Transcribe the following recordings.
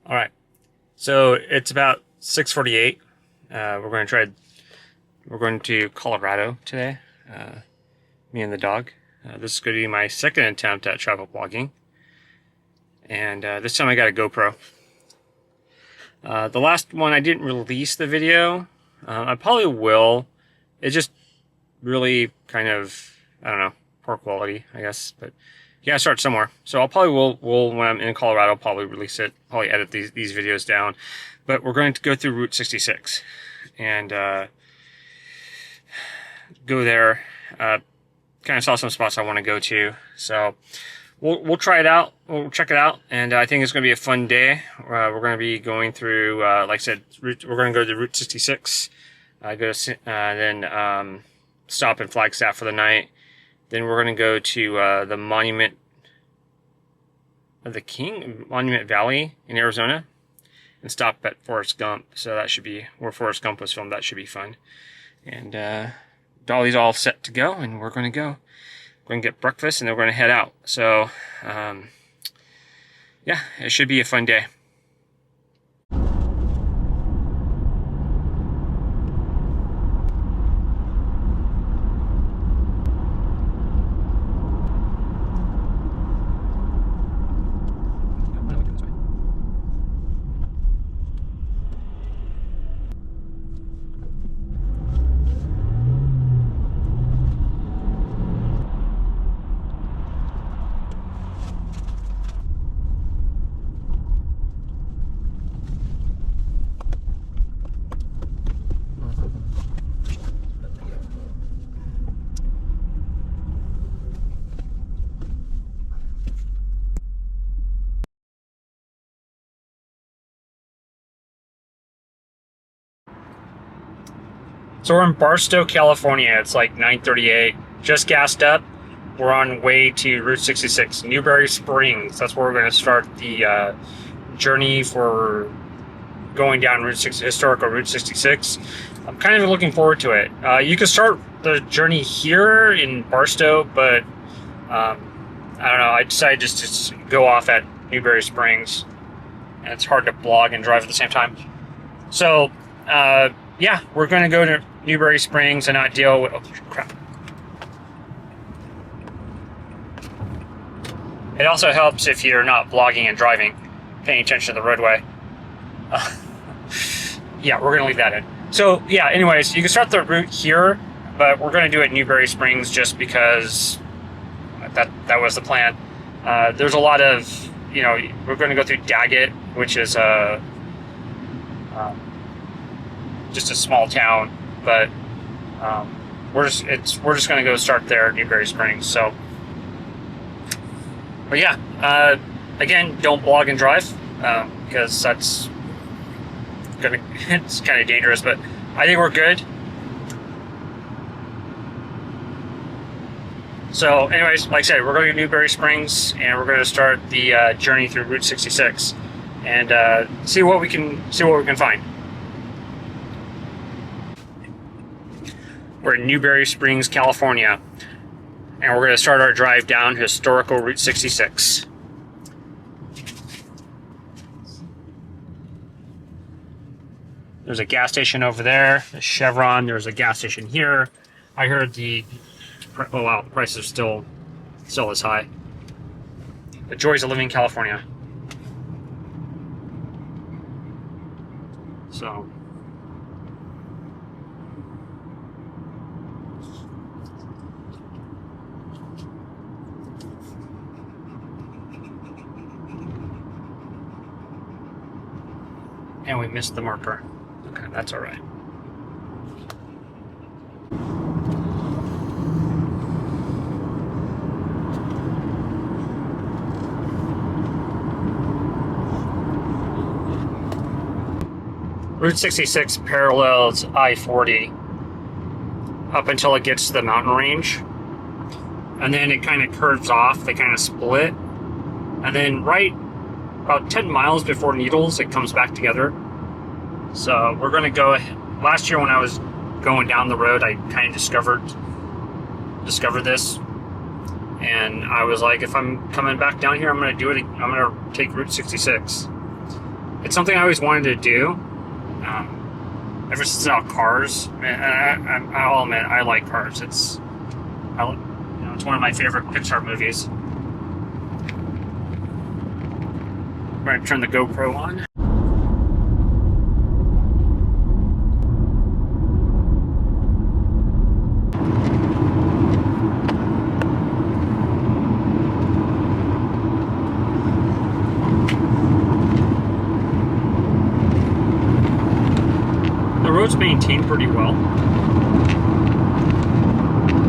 All right. So it's about 6:48. We're going to Colorado today. Me and the dog. This is going to be my second attempt at travel blogging, and this time I got a GoPro. The last one I didn't release the video. I probably will. It's just really kind of, I don't know, poor quality, I guess. But you gotta start somewhere. So I'll probably will when I'm in Colorado, probably release it, probably edit these videos down. But we're going to go through Route 66 and go there. Kind of saw some spots I want to go to, so we'll try it out. We'll check it out, and I think it's going to be a fun day. We're going to be going through, like I said, we're going to go to Route 66. Then stop in Flagstaff for the night. Then we're going to go to the Monument of the King, Monument Valley in Arizona, and stop at Forrest Gump. So that should be where Forrest Gump was filmed. That should be fun. And Dolly's all set to go, and we're going to go. We're going to get breakfast, and then we're going to head out. So, yeah, it should be a fun day. So we're in Barstow, California. It's like 9:38. Just gassed up. We're on way to Route 66, Newberry Springs. That's where we're going to start the journey for going down historical Route 66. I'm kind of looking forward to it. You can start the journey here in Barstow, but I don't know. I decided just to go off at Newberry Springs, and it's hard to blog and drive at the same time. So, yeah, we're going to go to Newberry Springs and not deal with... Oh, crap. It also helps if you're not vlogging and driving, paying attention to the roadway. Yeah, we're going to leave that in. So, yeah, anyways, you can start the route here, but we're going to do it in Newberry Springs just because that was the plan. There's a lot of, we're going to go through Daggett, which is just a small town, but we're just going to go start there at Newberry Springs. So, but yeah, again, don't blog and drive because that's it's kind of dangerous. But I think we're good. So, anyways, like I said, we're going to Newberry Springs, and we're going to start the journey through Route 66 and see what we can find. We're in Newberry Springs, California, and we're going to start our drive down historical Route 66. There's a gas station over there, a Chevron. There's a gas station here. I heard the prices are still as high. The joys of living in California. So. And we missed the marker. Okay, that's all right. Route 66 parallels I-40 up until it gets to the mountain range. And then it kind of curves off, they kind of split. And then right about 10 miles before Needles, it comes back together. So we're going to go... Last year when I was going down the road, I kind of discovered this. And I was like, if I'm coming back down here, I'm going to do it. I'm going to take Route 66. It's something I always wanted to do. Ever since I saw Cars, and I'll admit I like Cars. It's it's one of my favorite Pixar movies. I'm going to turn the GoPro on. The road's maintained pretty well.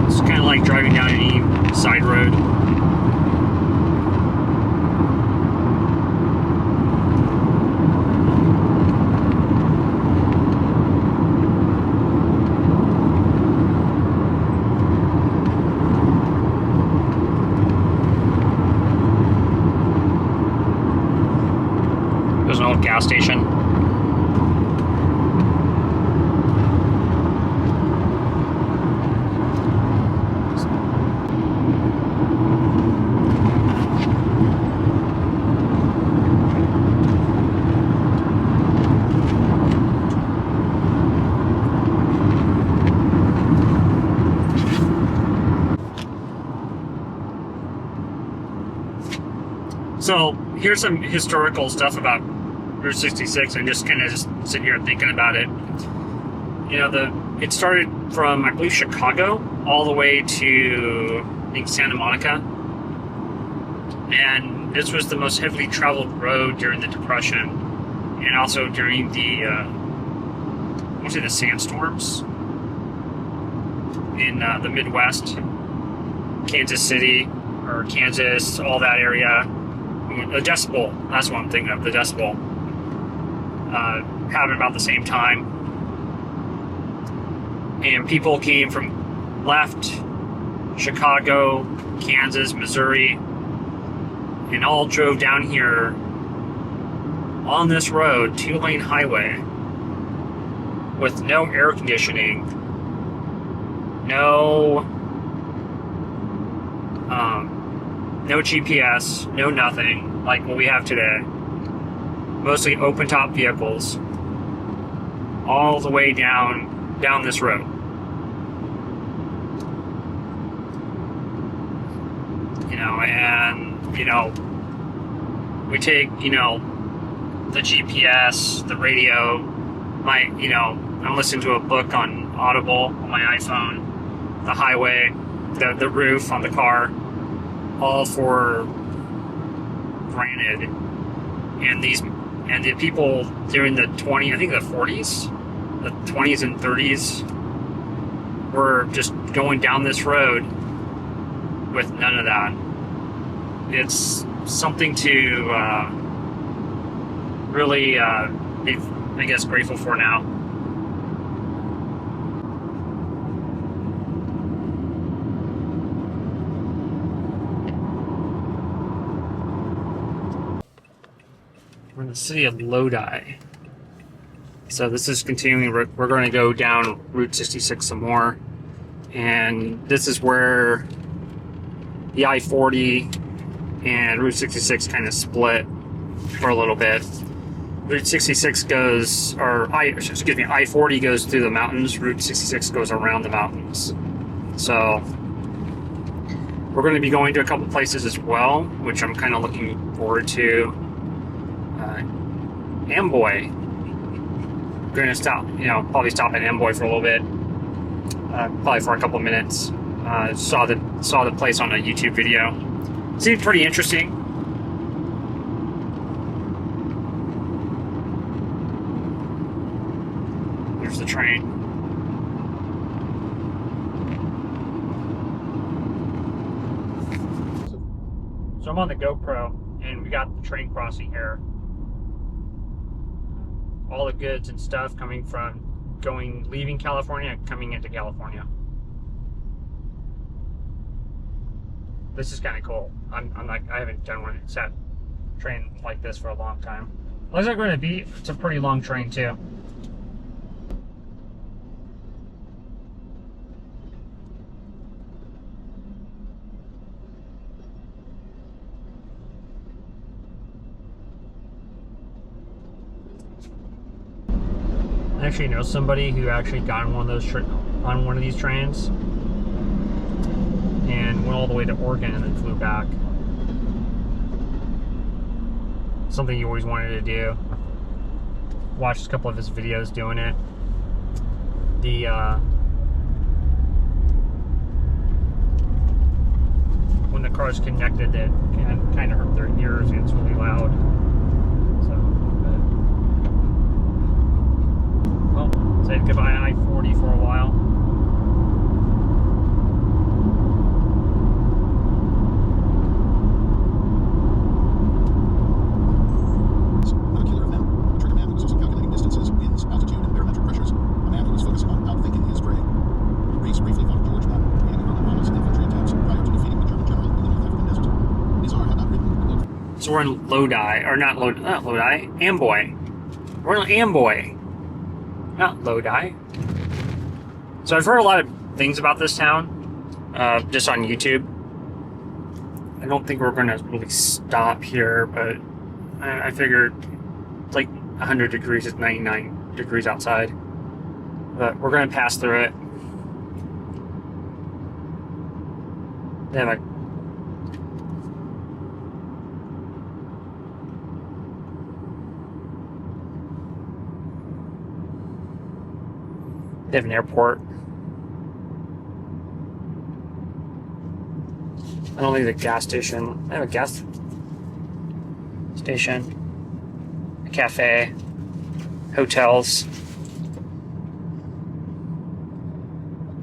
It's kind of like driving down any side road. There's an old gas station. So here's some historical stuff about Route 66, and just kind of sitting here thinking about it. It started from, I believe, Chicago all the way to, I think, Santa Monica, and this was the most heavily traveled road during the Depression, and also during the mostly the sandstorms in the Midwest, Kansas City or Kansas, all that area. The Dust Bowl, that's what I'm thinking of, the Dust Bowl. Happened about the same time. And people came from left, Chicago, Kansas, Missouri, and all drove down here on this road, 2-lane highway, with no air conditioning, no GPS, no nothing, like what we have today. Mostly open top vehicles, all the way down this road. We take, the GPS, the radio, I'm listening to a book on Audible on my iPhone, the highway, the roof on the car, all for granted. And the people during the 40s, the 20s and 30s, were just going down this road with none of that. It's something to really be, I guess, grateful for now. We're in the city of Lodi. So this is continuing. We're going to go down Route 66 some more. And this is where the I-40 and Route 66 kind of split for a little bit. Route 66 goes, I-40 goes through the mountains. Route 66 goes around the mountains. So we're going to be going to a couple places as well, which I'm kind of looking forward to. Amboy. We're going to stop, probably stop at Amboy for a little bit. Probably for a couple minutes. Saw the place on a YouTube video. Seemed pretty interesting. There's the train. So I'm on the GoPro, and we got the train crossing here. All the goods and stuff coming from leaving California and coming into California. This is kind of cool. I haven't done one sat train like this for a long time. Looks like it's a pretty long train too. I actually know somebody who actually got on one of those on one of these trains and went all the way to Oregon and then flew back. Something he always wanted to do. Watched a couple of his videos doing it. When the car's connected, it can kind of hurt their ears and it's really loud. So, well, said goodbye I-40 for a while. Not a killer of men. A trigger man who was also calculating distances, winds, altitude, and barometric pressures. A man who was focusing on outthinking his prey. Reese briefly fought George Patton, beginning early Rommels infantry attacks prior to defeating the German general in the North African desert. Nizar had not written the book. So we're in Lodi, or not Lodi, Amboy. We're in Amboy, not Lodi. So I've heard a lot of things about this town, just on YouTube. I don't think we're going to really stop here, but I figured it's like 100 degrees, it's 99 degrees outside. But we're going to pass through it. They have an airport. I don't think the gas station. They have a gas station, a cafe, hotels.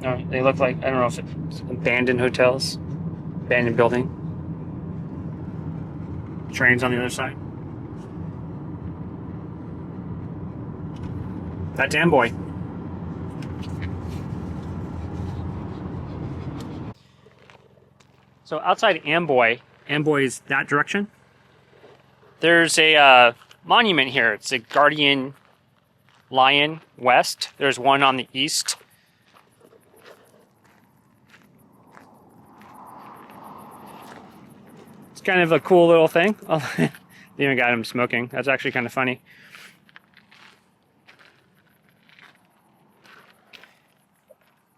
No, they look like, I don't know if it's abandoned hotels, abandoned building. Trains on the other side. That's Amboy. So outside Amboy is that direction. There's a monument here. It's a Guardian Lion West. There's one on the east. It's kind of a cool little thing. Oh, they even got him smoking. That's actually kind of funny.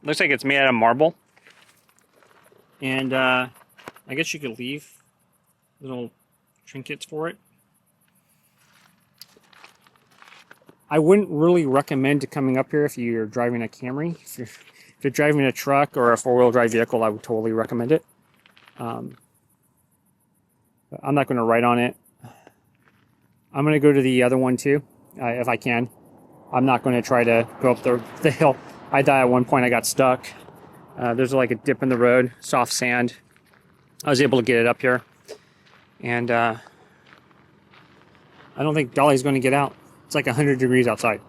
Looks like it's made out of marble. And I guess you could leave little trinkets for it. I wouldn't really recommend coming up here if you're driving a Camry. If you're driving a truck or a four-wheel drive vehicle, I would totally recommend it. But I'm not going to ride on it. I'm going to go to the other one too, if I can. I'm not going to try to go up the hill. I died at one point. I got stuck. There's like a dip in the road, soft sand. I was able to get it up here. And I don't think Dolly's going to get out. It's like 100 degrees outside.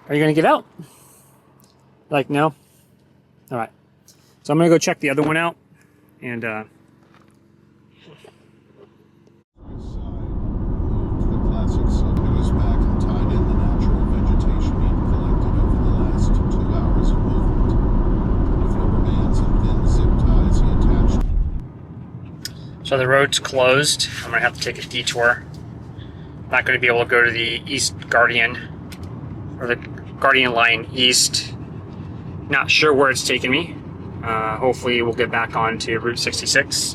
Are you going to get out? Like, no? All right. So I'm going to go check the other one out. And so the road's closed. I'm gonna have to take a detour. Not gonna be able to go to the East Guardian or the Guardian Line East. Not sure where it's taking me. Hopefully we'll get back onto Route 66.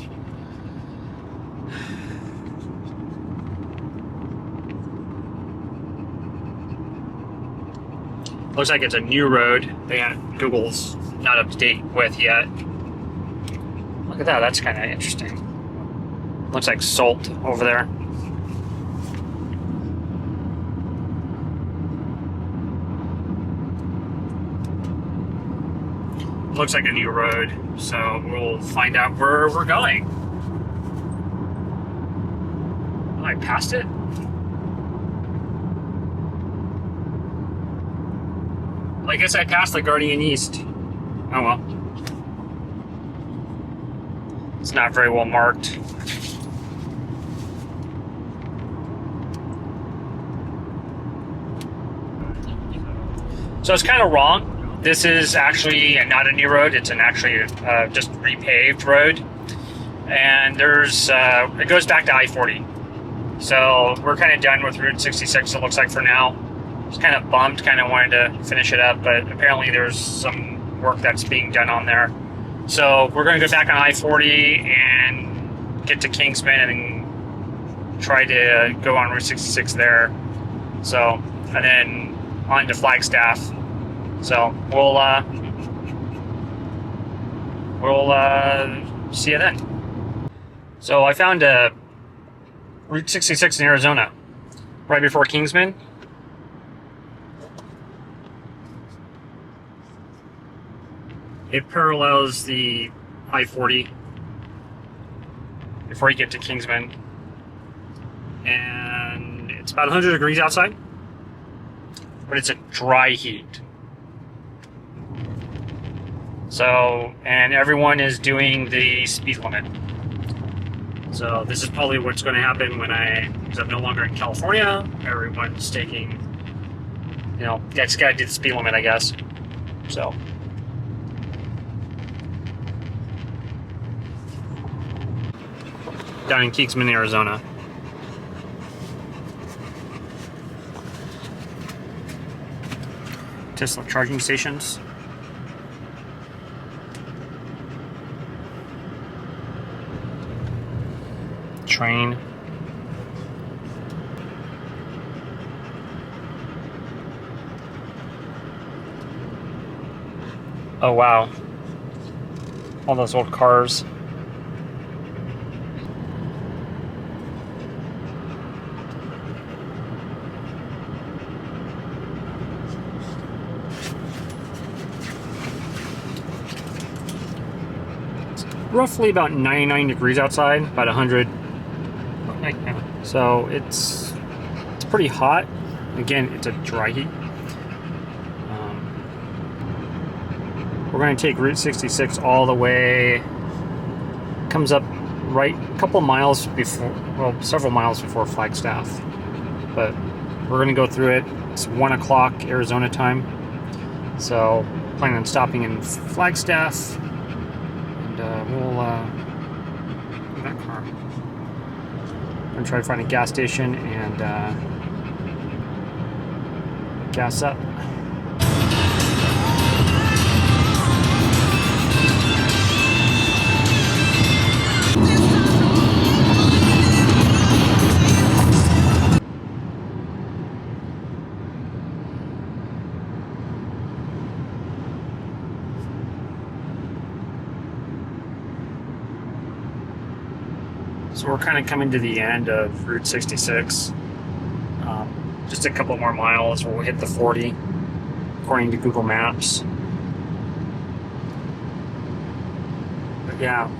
Looks like it's a new road that Google's not up to date with yet. Look at that, that's kind of interesting. Looks like salt over there. Looks like a new road, so we'll find out where we're going. Oh, I passed it? Well, I guess I passed the Guardian East. Oh well. It's not very well marked. So it's kind of wrong. This is actually not a new road. It's actually just repaved road. And there's, it goes back to I-40. So we're kind of done with Route 66, it looks like, for now. Just kind of bummed, kind of wanted to finish it up, but apparently there's some work that's being done on there. So we're going to go back on I-40 and get to Kingsman and try to go on Route 66 there. So, and then on to Flagstaff. So we'll see you then. So I found a Route 66 in Arizona, right before Kingsman. It parallels the I-40 before you get to Kingsman. And it's about 100 degrees outside, but it's a dry heat. So, and everyone is doing the speed limit. So this is probably what's going to happen because I'm no longer in California. Everyone's taking, that's got to do the speed limit, I guess. So. Down in Kingsman, Arizona. Tesla charging stations. Train. Oh wow. All those old cars. It's roughly about 99 degrees outside, about 100. So it's pretty hot. Again, it's a dry heat. We're going to take Route 66 all the way. Comes up right a couple miles before, well, several miles before Flagstaff. But we're going to go through it. It's 1 o'clock Arizona time. So planning on stopping in Flagstaff. And we'll that car. I'm going to try to find a gas station and gas up. So we're kind of coming to the end of Route 66. Just a couple more miles, we'll hit the 40, according to Google Maps. But yeah,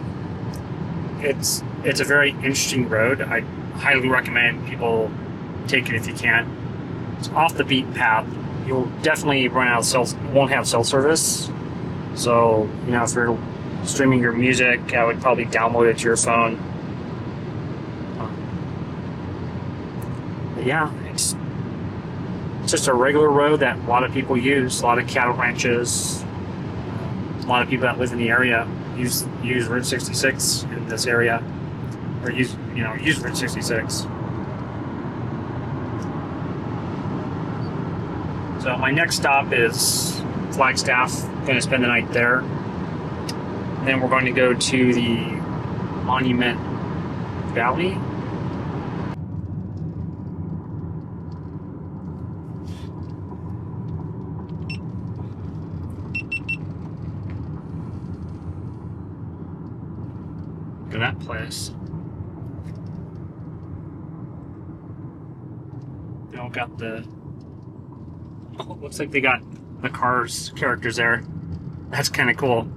it's a very interesting road. I highly recommend people take it if you can. It's off the beaten path. You'll definitely run out of won't have cell service. So, if you're streaming your music, I would probably download it to your phone. Yeah, it's just a regular road that a lot of people use. A lot of cattle ranches, a lot of people that live in the area use Route 66 in this area, or use Route 66. So my next stop is Flagstaff. I'm going to spend the night there. And then we're going to go to the Monument Valley. To that place. They all got looks like they got the Cars characters there. That's kind of cool.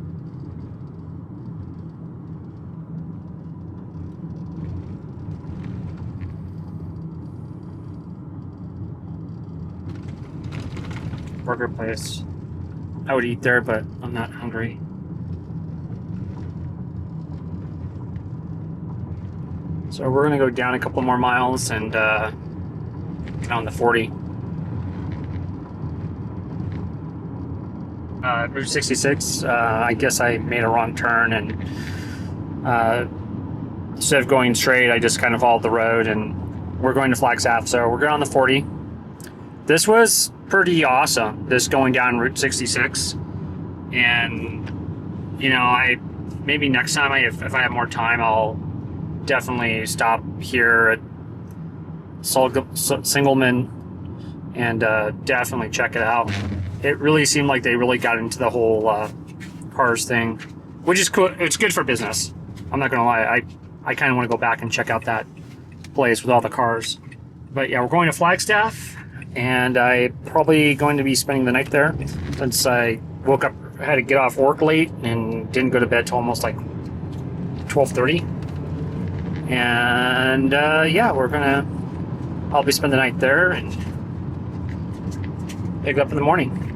Burger place. I would eat there, but I'm not hungry. So we're going to go down a couple more miles and get on the 40. Route 66, I guess I made a wrong turn, and instead of going straight, I just kind of followed the road and we're going to Flagstaff. So we're going on the 40. This was pretty awesome, this going down Route 66. And, you know, maybe next time, if I have more time, I'll definitely stop here at Singleman and definitely check it out. It really seemed like they really got into the whole cars thing, which is cool. It's good for business. I'm not gonna lie. I kind of want to go back and check out that place with all the cars. But yeah, we're going to Flagstaff, and I probably going to be spending the night there since I woke up, had to get off work late and didn't go to bed till almost like 12:30. And yeah, I'll be spending the night there and pick up in the morning.